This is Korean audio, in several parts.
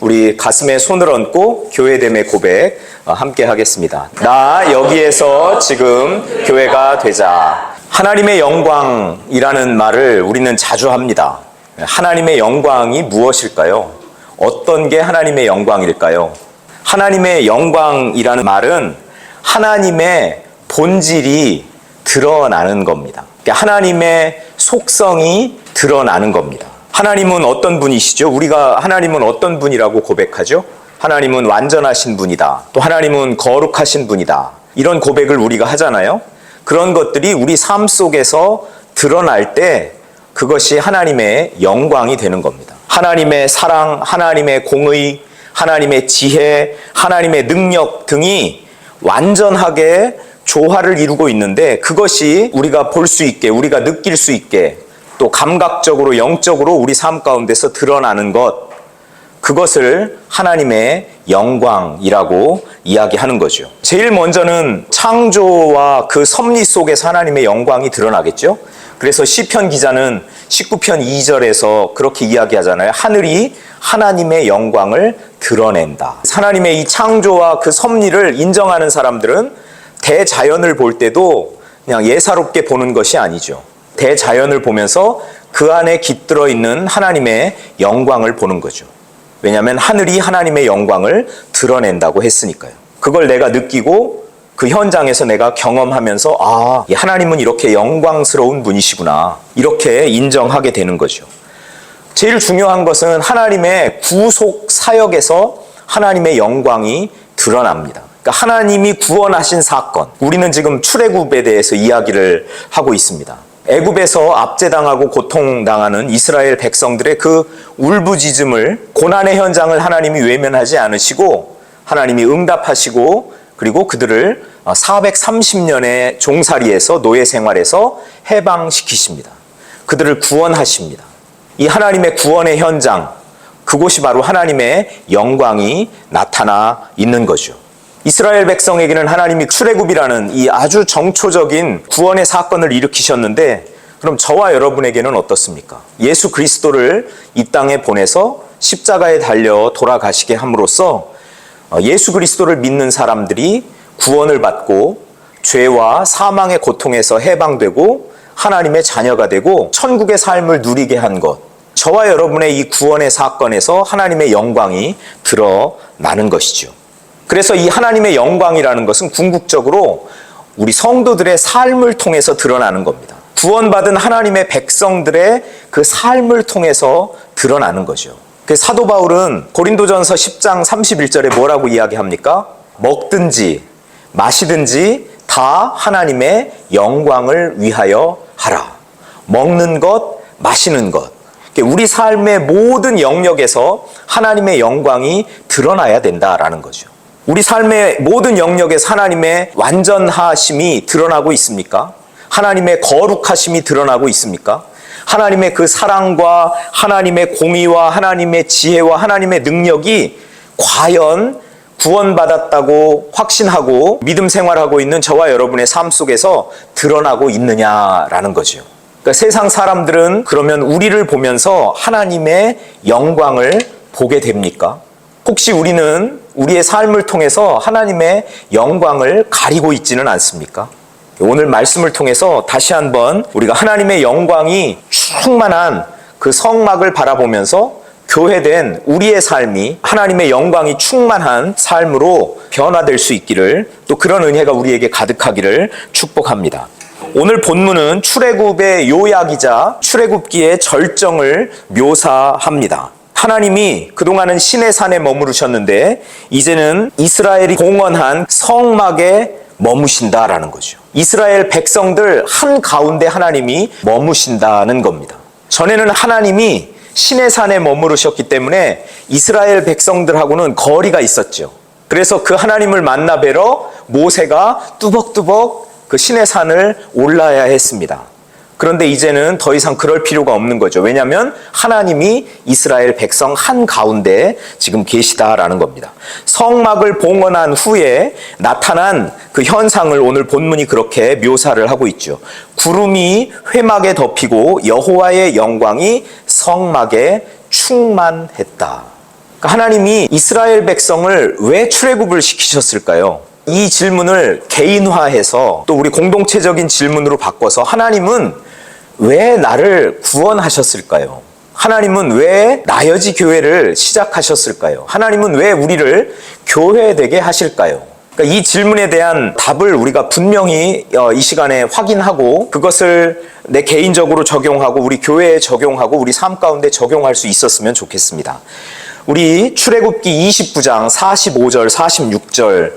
우리 가슴에 손을 얹고 교회됨의 고백 함께 하겠습니다. 나 여기에서 지금 교회가 되자. 하나님의 영광이라는 말을 우리는 자주 합니다. 하나님의 영광이 무엇일까요? 어떤 게 하나님의 영광일까요? 하나님의 영광이라는 말은 하나님의 본질이 드러나는 겁니다. 하나님의 속성이 드러나는 겁니다. 하나님은 어떤 분이시죠? 우리가 하나님은 어떤 분이라고 고백하죠? 하나님은 완전하신 분이다. 또 하나님은 거룩하신 분이다. 이런 고백을 우리가 하잖아요. 그런 것들이 우리 삶 속에서 드러날 때 그것이 하나님의 영광이 되는 겁니다. 하나님의 사랑, 하나님의 공의, 하나님의 지혜, 하나님의 능력 등이 완전하게 조화를 이루고 있는데 그것이 우리가 볼 수 있게, 우리가 느낄 수 있게 또 감각적으로, 영적으로 우리 삶 가운데서 드러나는 것, 그것을 하나님의 영광이라고 이야기하는 거죠. 제일 먼저는 창조와 그 섭리 속에서 하나님의 영광이 드러나겠죠. 그래서 시편 기자는 19편 2절에서 그렇게 이야기하잖아요. 하늘이 하나님의 영광을 드러낸다. 하나님의 이 창조와 그 섭리를 인정하는 사람들은 대자연을 볼 때도 그냥 예사롭게 보는 것이 아니죠. 대자연을 보면서 그 안에 깃들어 있는 하나님의 영광을 보는 거죠. 왜냐하면 하늘이 하나님의 영광을 드러낸다고 했으니까요. 그걸 내가 느끼고 그 현장에서 내가 경험하면서 아, 하나님은 이렇게 영광스러운 분이시구나, 이렇게 인정하게 되는 거죠. 제일 중요한 것은 하나님의 구속 사역에서 하나님의 영광이 드러납니다. 그러니까 하나님이 구원하신 사건, 우리는 지금 출애굽에 대해서 이야기를 하고 있습니다. 애굽에서 압제당하고 고통당하는 이스라엘 백성들의 그 울부짖음을, 고난의 현장을 하나님이 외면하지 않으시고 하나님이 응답하시고 그리고 그들을 430년의 종살이에서, 노예 생활에서 해방시키십니다. 그들을 구원하십니다. 이 하나님의 구원의 현장, 그곳이 바로 하나님의 영광이 나타나 있는 거죠. 이스라엘 백성에게는 하나님이 출애굽이라는 이 아주 정초적인 구원의 사건을 일으키셨는데, 그럼 저와 여러분에게는 어떻습니까? 예수 그리스도를 이 땅에 보내서 십자가에 달려 돌아가시게 함으로써 예수 그리스도를 믿는 사람들이 구원을 받고 죄와 사망의 고통에서 해방되고 하나님의 자녀가 되고 천국의 삶을 누리게 한 것, 저와 여러분의 이 구원의 사건에서 하나님의 영광이 드러나는 것이죠. 그래서 이 하나님의 영광이라는 것은 궁극적으로 우리 성도들의 삶을 통해서 드러나는 겁니다. 구원받은 하나님의 백성들의 그 삶을 통해서 드러나는 거죠. 그래서 사도 바울은 고린도전서 10장 31절에 뭐라고 이야기합니까? 먹든지 마시든지 다 하나님의 영광을 위하여 하라. 먹는 것, 마시는 것, 우리 삶의 모든 영역에서 하나님의 영광이 드러나야 된다라는 거죠. 우리 삶의 모든 영역에서 하나님의 완전하심이 드러나고 있습니까? 하나님의 거룩하심이 드러나고 있습니까? 하나님의 그 사랑과 하나님의 공의와 하나님의 지혜와 하나님의 능력이 과연 구원받았다고 확신하고 믿음 생활하고 있는 저와 여러분의 삶 속에서 드러나고 있느냐라는 거죠. 그러니까 세상 사람들은 그러면 우리를 보면서 하나님의 영광을 보게 됩니까? 혹시 우리는 우리의 삶을 통해서 하나님의 영광을 가리고 있지는 않습니까? 오늘 말씀을 통해서 다시 한번 우리가 하나님의 영광이 충만한 그 성막을 바라보면서 교회된 우리의 삶이 하나님의 영광이 충만한 삶으로 변화될 수 있기를, 또 그런 은혜가 우리에게 가득하기를 축복합니다. 오늘 본문은 출애굽의 요약이자 출애굽기의 절정을 묘사합니다. 하나님이 그동안은 시내 산에 머무르셨는데 이제는 이스라엘이 공헌한 성막에 머무신다라는 거죠. 이스라엘 백성들 한가운데 하나님이 머무신다는 겁니다. 전에는 하나님이 시내 산에 머무르셨기 때문에 이스라엘 백성들하고는 거리가 있었죠. 그래서 그 하나님을 만나 뵈러 모세가 뚜벅뚜벅 그 시내 산을 올라야 했습니다. 그런데 이제는 더 이상 그럴 필요가 없는 거죠. 왜냐하면 하나님이 이스라엘 백성 한가운데 지금 계시다라는 겁니다. 성막을 봉헌한 후에 나타난 그 현상을 오늘 본문이 그렇게 묘사를 하고 있죠. 구름이 회막에 덮이고 여호와의 영광이 성막에 충만했다. 하나님이 이스라엘 백성을 왜 출애굽을 시키셨을까요? 이 질문을 개인화해서 또 우리 공동체적인 질문으로 바꿔서 하나님은 왜 나를 구원하셨을까요? 하나님은 왜 나여지 교회를 시작하셨을까요? 하나님은 왜 우리를 교회되게 하실까요? 그러니까 이 질문에 대한 답을 우리가 분명히 이 시간에 확인하고 그것을 내 개인적으로 적용하고 우리 교회에 적용하고 우리 삶 가운데 적용할 수 있었으면 좋겠습니다. 우리 출애굽기 29장 45절 46절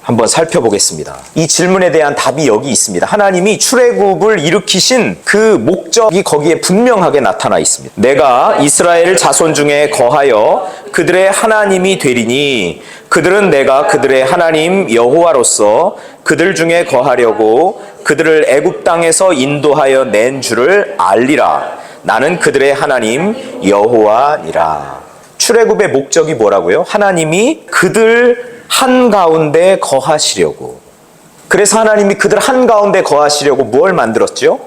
한번 살펴보겠습니다. 이 질문에 대한 답이 여기 있습니다. 하나님이 출애굽을 일으키신 그 목적이 거기에 분명하게 나타나 있습니다. 내가 이스라엘 자손 중에 거하여 그들의 하나님이 되리니 그들은 내가 그들의 하나님 여호와로서 그들 중에 거하려고 그들을 애굽 땅에서 인도하여 낸 줄을 알리라. 나는 그들의 하나님 여호와니라. 출애굽의 목적이 뭐라고요? 하나님이 그들 한가운데 거하시려고. 그래서 하나님이 그들 한가운데 거하시려고 뭘 만들었죠?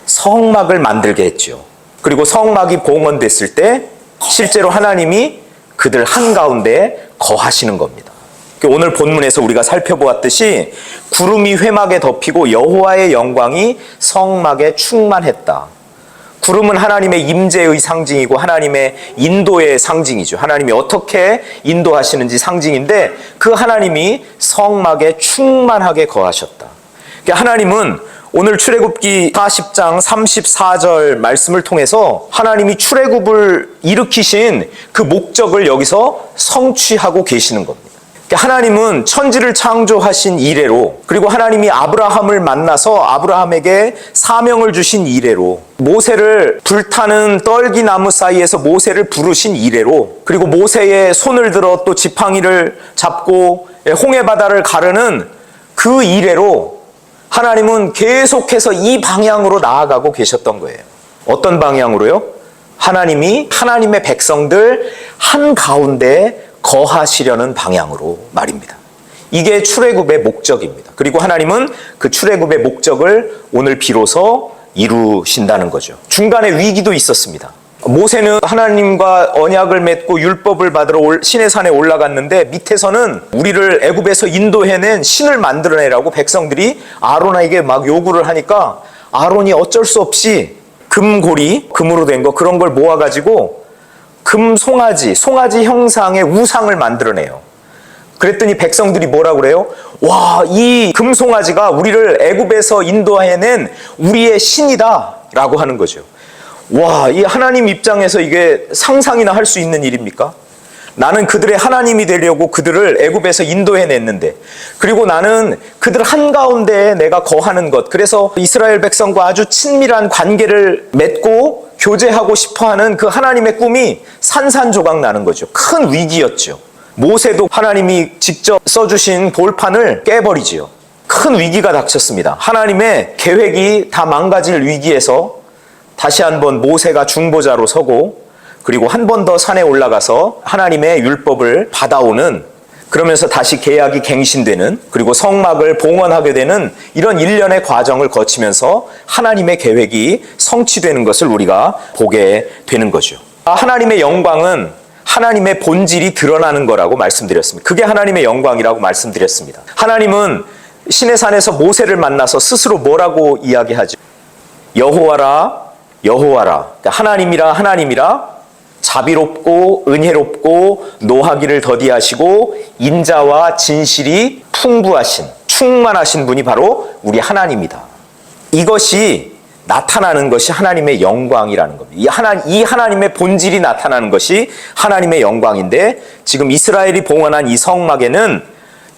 성막을 만들게 했죠. 그리고 성막이 봉헌됐을 때 실제로 하나님이 그들 한가운데 거하시는 겁니다. 오늘 본문에서 우리가 살펴보았듯이 구름이 회막에 덮이고 여호와의 영광이 성막에 충만했다. 구름은 하나님의 임재의 상징이고 하나님의 인도의 상징이죠. 하나님이 어떻게 인도하시는지 상징인데 그 하나님이 성막에 충만하게 거하셨다. 그러니까 하나님은 오늘 출애굽기 40장 34절 말씀을 통해서 하나님이 출애굽을 일으키신 그 목적을 여기서 성취하고 계시는 겁니다. 하나님은 천지를 창조하신 이래로 그리고 하나님이 아브라함을 만나서 아브라함에게 사명을 주신 이래로 모세를 불타는 떨기나무 사이에서 모세를 부르신 이래로 그리고 모세의 손을 들어 또 지팡이를 잡고 홍해바다를 가르는 그 이래로 하나님은 계속해서 이 방향으로 나아가고 계셨던 거예요. 어떤 방향으로요? 하나님이 하나님의 백성들 한가운데 거하시려는 방향으로 말입니다. 이게 출애굽의 목적입니다. 그리고 하나님은 그 출애굽의 목적을 오늘 비로소 이루신다는 거죠. 중간에 위기도 있었습니다. 모세는 하나님과 언약을 맺고 율법을 받으러 시내산에 올라갔는데 밑에서는 우리를 애굽에서 인도해낸 신을 만들어내라고 백성들이 아론에게 막 요구를 하니까 아론이 어쩔 수 없이 금고리, 금으로 된 거 그런 걸 모아가지고 금 송아지 형상의 우상을 만들어내요. 그랬더니 백성들이 뭐라고 그래요? 와, 이 금송아지가 우리를 애굽에서 인도해낸 우리의 신이다 라고 하는 거죠. 와, 이 하나님 입장에서 이게 상상이나 할 수 있는 일입니까? 나는 그들의 하나님이 되려고 그들을 애굽에서 인도해냈는데 그리고 나는 그들 한가운데에 내가 거하는 것 그래서 이스라엘 백성과 아주 친밀한 관계를 맺고 교제하고 싶어하는 그 하나님의 꿈이 산산조각 나는 거죠. 큰 위기였죠. 모세도 하나님이 직접 써주신 돌판을 깨버리지요. 큰 위기가 닥쳤습니다. 하나님의 계획이 다 망가질 위기에서 다시 한번 모세가 중보자로 서고 그리고 한 번 더 산에 올라가서 하나님의 율법을 받아오는 그러면서 다시 계약이 갱신되는 그리고 성막을 봉헌하게 되는 이런 일련의 과정을 거치면서 하나님의 계획이 성취되는 것을 우리가 보게 되는 거죠. 하나님의 영광은 하나님의 본질이 드러나는 거라고 말씀드렸습니다. 그게 하나님의 영광이라고 말씀드렸습니다. 하나님은 시내산에서 모세를 만나서 스스로 뭐라고 이야기하죠? 여호와라 여호와라 하나님이라 자비롭고 은혜롭고 노하기를 더디하시고 인자와 진실이 풍부하신 충만하신 분이 바로 우리 하나님이다. 이것이 나타나는 것이 하나님의 영광이라는 겁니다. 이 하나님의 본질이 나타나는 것이 하나님의 영광인데 지금 이스라엘이 봉헌한 이 성막에는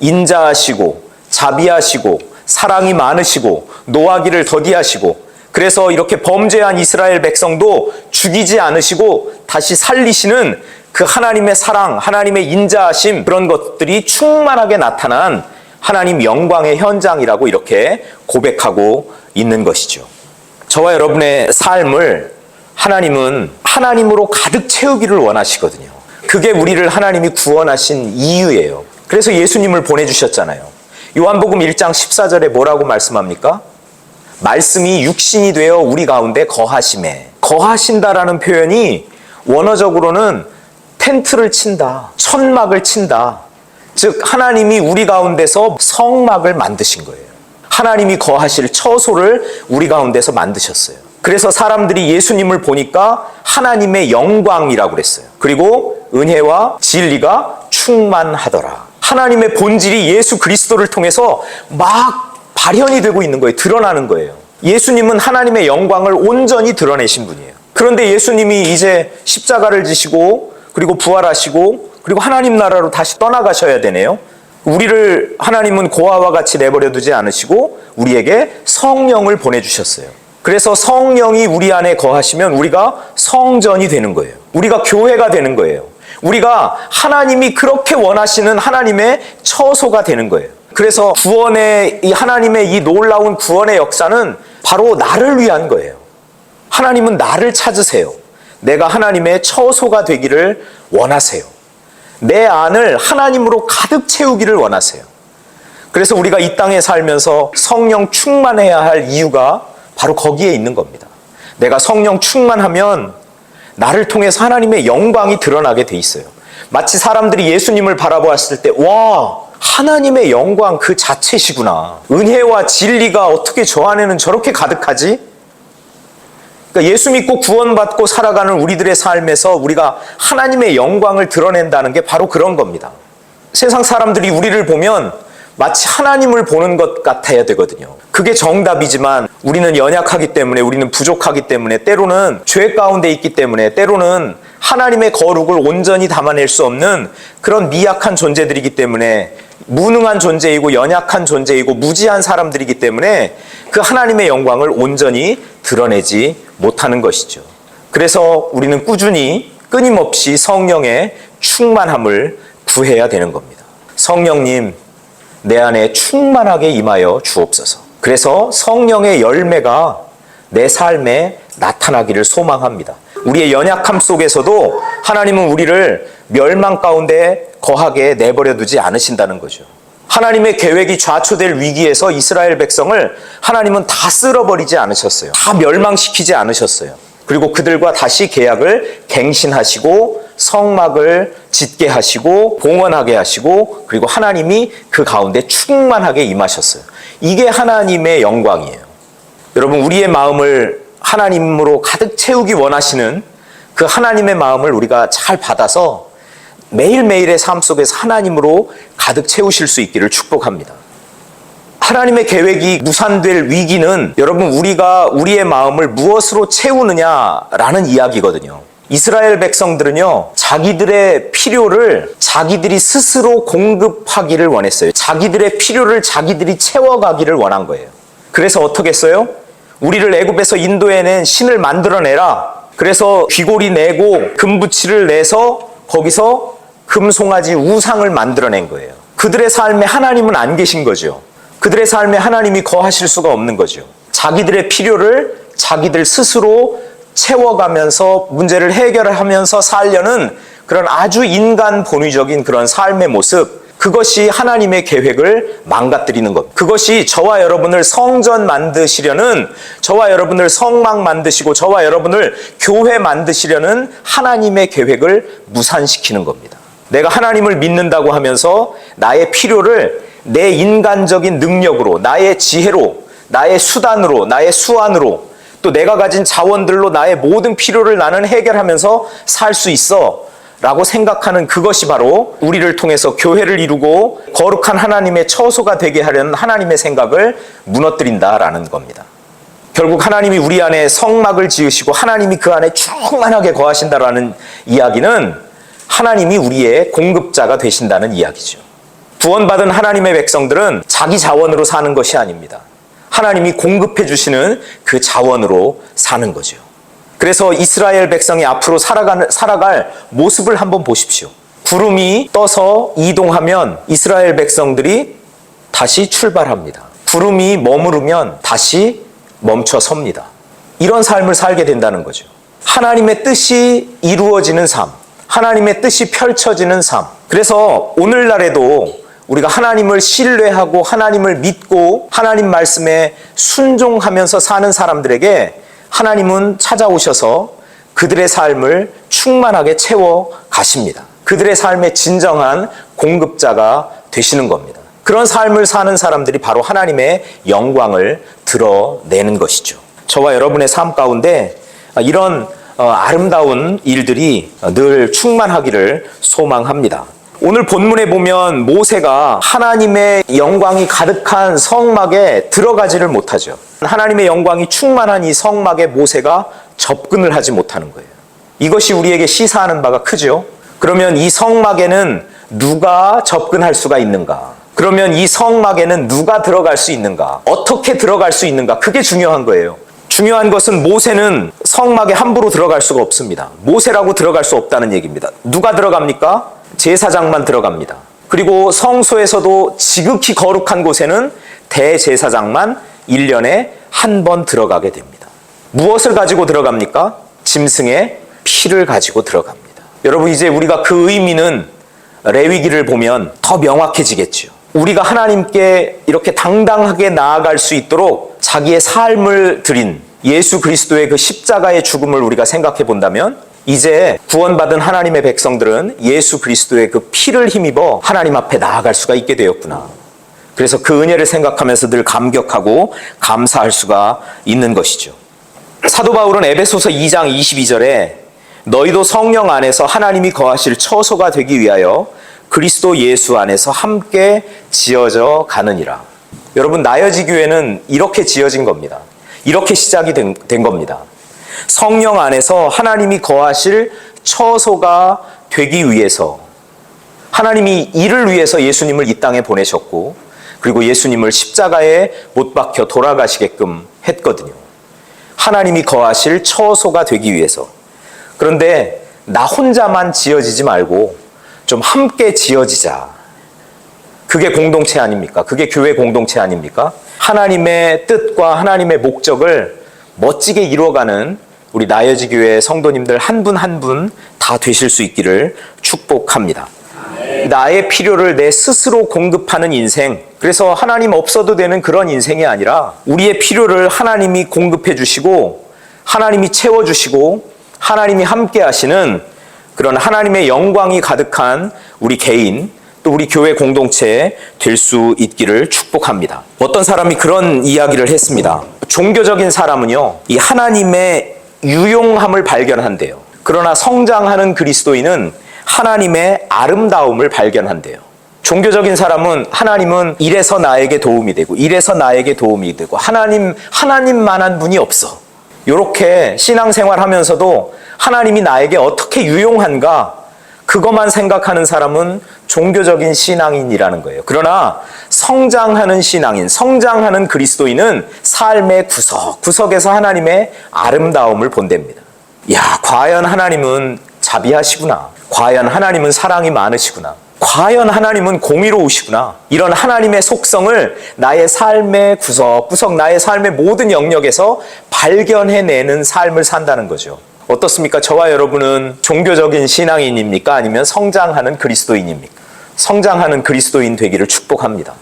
인자하시고 자비하시고 사랑이 많으시고 노하기를 더디하시고 그래서 이렇게 범죄한 이스라엘 백성도 죽이지 않으시고 다시 살리시는 그 하나님의 사랑, 하나님의 인자하심 그런 것들이 충만하게 나타난 하나님 영광의 현장이라고 이렇게 고백하고 있는 것이죠. 저와 여러분의 삶을 하나님은 하나님으로 가득 채우기를 원하시거든요. 그게 우리를 하나님이 구원하신 이유예요. 그래서 예수님을 보내주셨잖아요. 요한복음 1장 14절에 뭐라고 말씀합니까? 말씀이 육신이 되어 우리 가운데 거하심에 거하신다라는 표현이 원어적으로는 텐트를 친다. 천막을 친다. 즉 하나님이 우리 가운데서 성막을 만드신 거예요. 하나님이 거하실 처소를 우리 가운데서 만드셨어요. 그래서 사람들이 예수님을 보니까 하나님의 영광이라고 그랬어요. 그리고 은혜와 진리가 충만하더라. 하나님의 본질이 예수 그리스도를 통해서 막 발현이 되고 있는 거예요. 드러나는 거예요. 예수님은 하나님의 영광을 온전히 드러내신 분이에요. 그런데 예수님이 이제 십자가를 지시고 그리고 부활하시고 그리고 하나님 나라로 다시 떠나가셔야 되네요. 우리를 하나님은 고아와 같이 내버려 두지 않으시고 우리에게 성령을 보내주셨어요. 그래서 성령이 우리 안에 거하시면 우리가 성전이 되는 거예요. 우리가 교회가 되는 거예요. 우리가 하나님이 그렇게 원하시는 하나님의 처소가 되는 거예요. 그래서 구원의 이 하나님의 이 놀라운 구원의 역사는 바로 나를 위한 거예요. 하나님은 나를 찾으세요. 내가 하나님의 처소가 되기를 원하세요. 내 안을 하나님으로 가득 채우기를 원하세요. 그래서 우리가 이 땅에 살면서 성령 충만해야 할 이유가 바로 거기에 있는 겁니다. 내가 성령 충만하면 나를 통해서 하나님의 영광이 드러나게 돼 있어요. 마치 사람들이 예수님을 바라보았을 때 와, 하나님의 영광 그 자체시구나. 은혜와 진리가 어떻게 저 안에는 저렇게 가득하지? 그러니까 예수 믿고 구원받고 살아가는 우리들의 삶에서 우리가 하나님의 영광을 드러낸다는 게 바로 그런 겁니다. 세상 사람들이 우리를 보면 마치 하나님을 보는 것 같아야 되거든요. 그게 정답이지만 우리는 연약하기 때문에, 우리는 부족하기 때문에, 때로는 죄 가운데 있기 때문에, 때로는 하나님의 거룩을 온전히 담아낼 수 없는 그런 미약한 존재들이기 때문에, 무능한 존재이고 연약한 존재이고 무지한 사람들이기 때문에 그 하나님의 영광을 온전히 드러내지 못하는 것이죠. 그래서 우리는 꾸준히 끊임없이 성령의 충만함을 구해야 되는 겁니다. 성령님, 내 안에 충만하게 임하여 주옵소서. 그래서 성령의 열매가 내 삶에 나타나기를 소망합니다. 우리의 연약함 속에서도 하나님은 우리를 멸망 가운데 거하게 내버려 두지 않으신다는 거죠. 하나님의 계획이 좌초될 위기에서 이스라엘 백성을 하나님은 다 쓸어버리지 않으셨어요. 다 멸망시키지 않으셨어요. 그리고 그들과 다시 계약을 갱신하시고 성막을 짓게 하시고 봉헌하게 하시고 그리고 하나님이 그 가운데 충만하게 임하셨어요. 이게 하나님의 영광이에요. 여러분, 우리의 마음을 하나님으로 가득 채우기 원하시는 그 하나님의 마음을 우리가 잘 받아서 매일매일의 삶 속에서 하나님으로 가득 채우실 수 있기를 축복합니다. 하나님의 계획이 무산될 위기는 여러분, 우리가 우리의 마음을 무엇으로 채우느냐라는 이야기거든요. 이스라엘 백성들은요, 자기들의 필요를 자기들이 스스로 공급하기를 원했어요. 자기들의 필요를 자기들이 채워가기를 원한 거예요. 그래서 어떻게 했어요? 우리를 애굽에서 인도해낸 신을 만들어내라. 그래서 귀고리 내고 금부치를 내서 거기서 금송아지 우상을 만들어낸 거예요. 그들의 삶에 하나님은 안 계신 거죠. 그들의 삶에 하나님이 거하실 수가 없는 거죠. 자기들의 필요를 자기들 스스로 채워가면서 문제를 해결하면서 살려는 그런 아주 인간 본위적인 그런 삶의 모습, 그것이 하나님의 계획을 망가뜨리는 것. 그것이 저와 여러분을 성전 만드시려는, 저와 여러분을 성막 만드시고 저와 여러분을 교회 만드시려는 하나님의 계획을 무산시키는 겁니다. 내가 하나님을 믿는다고 하면서 나의 필요를 내 인간적인 능력으로, 나의 지혜로, 나의 수단으로, 나의 수완으로, 또 내가 가진 자원들로 나의 모든 필요를 나는 해결하면서 살 수 있어 라고 생각하는 그것이 바로 우리를 통해서 교회를 이루고 거룩한 하나님의 처소가 되게 하려는 하나님의 생각을 무너뜨린다라는 겁니다. 결국 하나님이 우리 안에 성막을 지으시고 하나님이 그 안에 충만하게 거하신다라는 이야기는 하나님이 우리의 공급자가 되신다는 이야기죠. 구원받은 하나님의 백성들은 자기 자원으로 사는 것이 아닙니다. 하나님이 공급해 주시는 그 자원으로 사는 거죠. 그래서 이스라엘 백성이 앞으로 살아갈 모습을 한번 보십시오. 구름이 떠서 이동하면 이스라엘 백성들이 다시 출발합니다. 구름이 머무르면 다시 멈춰 섭니다. 이런 삶을 살게 된다는 거죠. 하나님의 뜻이 이루어지는 삶, 하나님의 뜻이 펼쳐지는 삶. 그래서 오늘날에도 우리가 하나님을 신뢰하고 하나님을 믿고 하나님 말씀에 순종하면서 사는 사람들에게 하나님은 찾아오셔서 그들의 삶을 충만하게 채워 가십니다. 그들의 삶의 진정한 공급자가 되시는 겁니다. 그런 삶을 사는 사람들이 바로 하나님의 영광을 드러내는 것이죠. 저와 여러분의 삶 가운데 이런 아름다운 일들이 늘 충만하기를 소망합니다. 오늘 본문에 보면 모세가 하나님의 영광이 가득한 성막에 들어가지를 못하죠. 하나님의 영광이 충만한 이 성막에 모세가 접근을 하지 못하는 거예요. 이것이 우리에게 시사하는 바가 크죠. 그러면 이 성막에는 누가 접근할 수가 있는가? 그러면 이 성막에는 누가 들어갈 수 있는가? 어떻게 들어갈 수 있는가? 그게 중요한 거예요. 중요한 것은 모세는 성막에 함부로 들어갈 수가 없습니다. 모세라고 들어갈 수 없다는 얘기입니다. 누가 들어갑니까? 제사장만 들어갑니다. 그리고 성소에서도 지극히 거룩한 곳에는 대제사장만 1년에 한 번 들어가게 됩니다. 무엇을 가지고 들어갑니까? 짐승의 피를 가지고 들어갑니다. 여러분, 이제 우리가 그 의미는 레위기를 보면 더 명확해지겠죠. 우리가 하나님께 이렇게 당당하게 나아갈 수 있도록 자기의 삶을 드린 예수 그리스도의 그 십자가의 죽음을 우리가 생각해 본다면 이제 구원받은 하나님의 백성들은 예수 그리스도의 그 피를 힘입어 하나님 앞에 나아갈 수가 있게 되었구나. 그래서 그 은혜를 생각하면서 늘 감격하고 감사할 수가 있는 것이죠. 사도 바울은 에베소서 2장 22절에 너희도 성령 안에서 하나님이 거하실 처소가 되기 위하여 그리스도 예수 안에서 함께 지어져 가느니라. 여러분, 나여지 교회는 이렇게 지어진 겁니다. 이렇게 시작이 된 겁니다. 성령 안에서 하나님이 거하실 처소가 되기 위해서 하나님이 이를 위해서 예수님을 이 땅에 보내셨고 그리고 예수님을 십자가에 못 박혀 돌아가시게끔 했거든요. 하나님이 거하실 처소가 되기 위해서. 그런데 나 혼자만 지어지지 말고 좀 함께 지어지자. 그게 공동체 아닙니까? 그게 교회 공동체 아닙니까? 하나님의 뜻과 하나님의 목적을 멋지게 이루어가는 우리 나여지 교회 성도님들 한 분 한 분 다 되실 수 있기를 축복합니다. 나의 필요를 내 스스로 공급하는 인생, 그래서 하나님 없어도 되는 그런 인생이 아니라 우리의 필요를 하나님이 공급해 주시고 하나님이 채워주시고 하나님이 함께 하시는 그런 하나님의 영광이 가득한 우리 개인 또 우리 교회 공동체 될 수 있기를 축복합니다. 어떤 사람이 그런 이야기를 했습니다. 종교적인 사람은요, 이 하나님의 유용함을 발견한대요. 그러나 성장하는 그리스도인은 하나님의 아름다움을 발견한대요. 종교적인 사람은 하나님은 이래서 나에게 도움이 되고 이래서 나에게 도움이 되고 하나님만한 분이 없어. 이렇게 신앙생활 하면서도 하나님이 나에게 어떻게 유용한가 그것만 생각하는 사람은 종교적인 신앙인이라는 거예요. 그러나 성장하는 신앙인, 성장하는 그리스도인은 삶의 구석구석에서 하나님의 아름다움을 본답니다. 야, 과연 하나님은 자비하시구나. 과연 하나님은 사랑이 많으시구나. 과연 하나님은 공의로우시구나. 이런 하나님의 속성을 나의 삶의 구석구석, 나의 삶의 모든 영역에서 발견해내는 삶을 산다는 거죠. 어떻습니까? 저와 여러분은 종교적인 신앙인입니까? 아니면 성장하는 그리스도인입니까? 성장하는 그리스도인 되기를 축복합니다.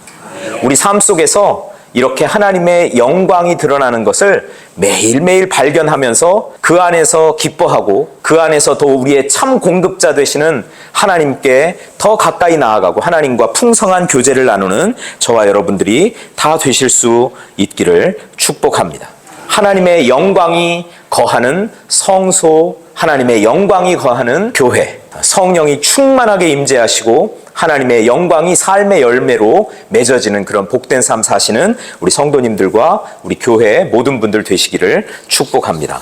우리 삶 속에서 이렇게 하나님의 영광이 드러나는 것을 매일매일 발견하면서 그 안에서 기뻐하고 그 안에서 더 우리의 참 공급자 되시는 하나님께 더 가까이 나아가고 하나님과 풍성한 교제를 나누는 저와 여러분들이 다 되실 수 있기를 축복합니다. 하나님의 영광이 거하는 성소, 하나님의 영광이 거하는 교회, 성령이 충만하게 임재하시고 하나님의 영광이 삶의 열매로 맺어지는 그런 복된 삶 사시는 우리 성도님들과 우리 교회 모든 분들 되시기를 축복합니다.